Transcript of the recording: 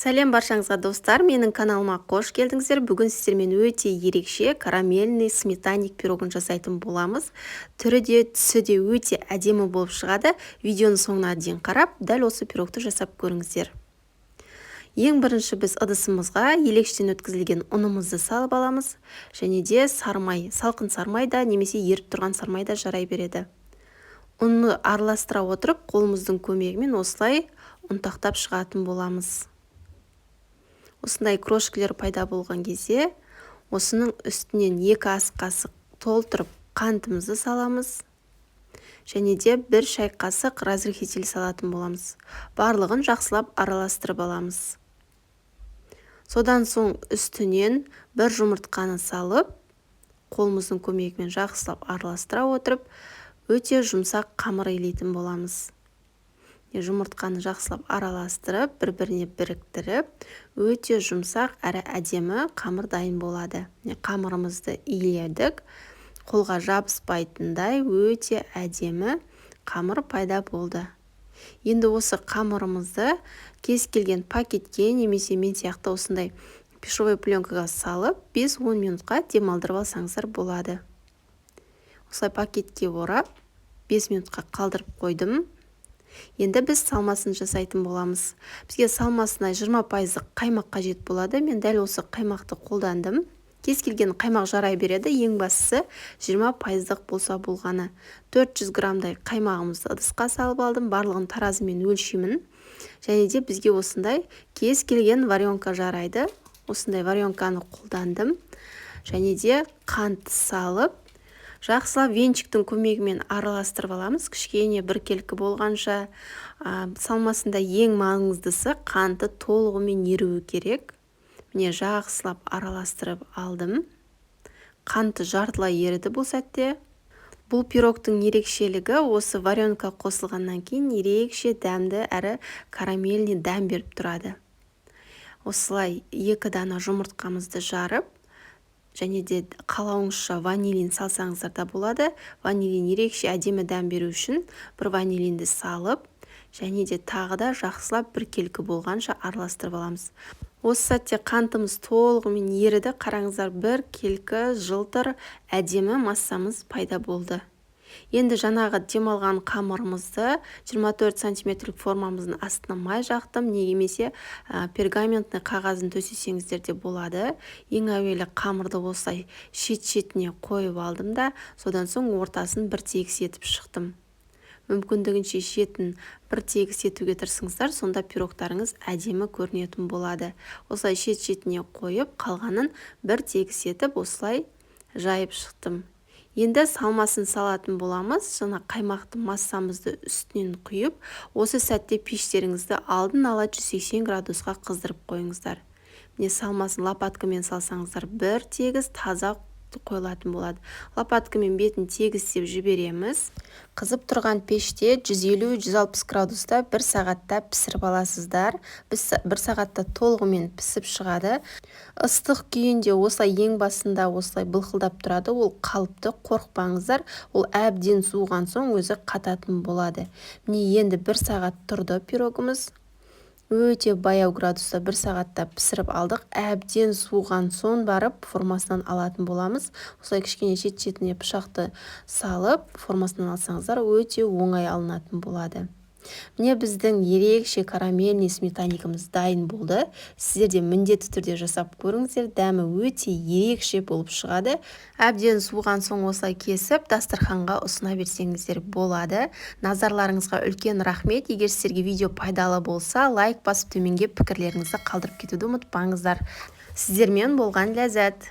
Сәлем баршаңызға достар, менің каналыма қош келдіңіздер. Бүгін сіздермен өте ерекше карамельный сметанник пирогын жасайтын боламыз. Түрі де түсі де өте әдемі болып шығады. Видеоны соңына дейін қарап, дәл осы пирогты жасап көріңіздер. Ең бірінші біз ыдысымызға елекштен өткізілген ұнымызды салып аламыз. Және де сармай, салқын сармай да немесе еріп тұрған сармай да жарай береді. Ұнны араластыра отырып, қолымыздың көмегімен осылай ұнтақтап шығатын боламыз. Осындай крошкілер пайда болған кезде, осының үстінен 2 ас қасық толтырып қантымызды саламыз. Және де 1 шай қасық разрыхитель салатын боламыз. Барлығын жақсылап араластырып аламыз. Содан соң үстінен 1 жұмыртқаны салып, қолымыздың көмегімен жақсылап араластыра отырып, өте жұмсақ қамыр илейтін боламыз. Жұмыртқаны жақсылап араластырып, бір-біріне біріктіріп, өте жұмсақ әрі әдемі қамыр дайын болады. Қамырымызды иледік, қолға жабыспайтындай өте әдемі қамыр пайда болды. Енді осы қамырымызды кез келген пакетке немесе мен сияқты осындай пищевой пленкаға салып, 5-10 минутқа демалдырып алсаңыздар болады. Осылай пакетке орап, 5 минутқа қалдырып қойдым. Енді біз салмасын жасайтын боламыз. Бізге салмасына 20% қаймақ қажет болады. Мен дәл осы қаймақты қолдандым. Кез келген қаймақ жарай береді. Ең бастысы 20% болса болғаны. 400 граммдай қаймағымызды ыдысқа салып алдым. Барлығын таразымен өлшеймін. Және де бізге осындай кез келген варенка жарайды. Осындай варенканы қолдандым. Және де қант салып, жақсылап венчиктің көмегімен араластырып аламыз. Кішкене біркелкі болғанша, салмасында ең маңыздысы қанты толығымен еруі керек. Міне жақсылап араластырып алдым. Қанты жартылай еріді бұл сәтте. Бұл пирогтың ерекшелігі осы варенка қосылғаннан кейін ерекше дәмді әрі карамельный дәм беріп тұрады. Осылай 2 дана жұмыртқамызды жарып, және де қалауыңызша ванилин салсаңыздар да болады. Ванилин ерекше әдемі дәм беру үшін 1 ванилинді салып, және де тағы да жақсылап біркелкі болғанша араластырып аламыз. Осы сәтте қантымыз толығымен еріді. Қараңыздар, біркелкі жылтыр әдемі массамыз пайда болды. Енді жаңағы демалған қамырымызды 24 сантиметрлік формамыздың астына май жақтым, немесе пергаментный қағазын төсесеңіздер де болады. Ең әуелі қамырды осылай шет-шетіне қойып алдым да, содан соң ортасын бір тегіс етіп шықтым. Мүмкіндігінше шетін бір тегіс етуге тырысыңыздар, сонда пирогтарыңыз әдемі көрінетін болады. Осылай шет-шетіне қойып, қалғанын бір тегіс етіп осылай жайып шықтым. Енді салмасын салатын боламыз. Жаңа қаймақты массамызды үстінен құйып, осы сәтте пештеріңізді алдын ала 180 градусқа қыздырып қойыңыздар. Міне салмасын лопаткамен салсаңыздар бір тегіс таза қойылатын болады. Лопаткамен бетін тегістеп жібереміз. Қызып тұрған пеште 150-160 градуста 1 сағатта пісіріп аласыздар. 1 сағатта толығымен пісіп шығады. Ыстық күйінде осылай ең басында осылай былқылдап тұрады. Ол қалыпты, қорықпаңыздар. Ол әбден суыған соң өзі қататын болады. Міне енді 1 сағат тұрды пирогымыз. Өте баяу градуста 1 сағатта пісіріп алдық. Әбден суыған соң барып формасынан алатын боламыз. Осылай кішкене шет-шетіне пышақты салып, формасынан алсаңыздар өте оңай алынатын болады. Міне біздің ерекше карамельный сметанникіміз дайын болды. Сіздер де міндетті түрде жасап көріңіздер. Дәмі өте ерекше болып шығады. Әбден суыған соң осылай кесіп, дастарханға ұсына берсеңіздер болады. Назарларыңызға үлкен рахмет. Егер сіздерге видео пайдалы болса, лайк басып төменге пікірлеріңізді қалдырып кетуді ұмытпаңыздар. Сіздермен болған ләззат.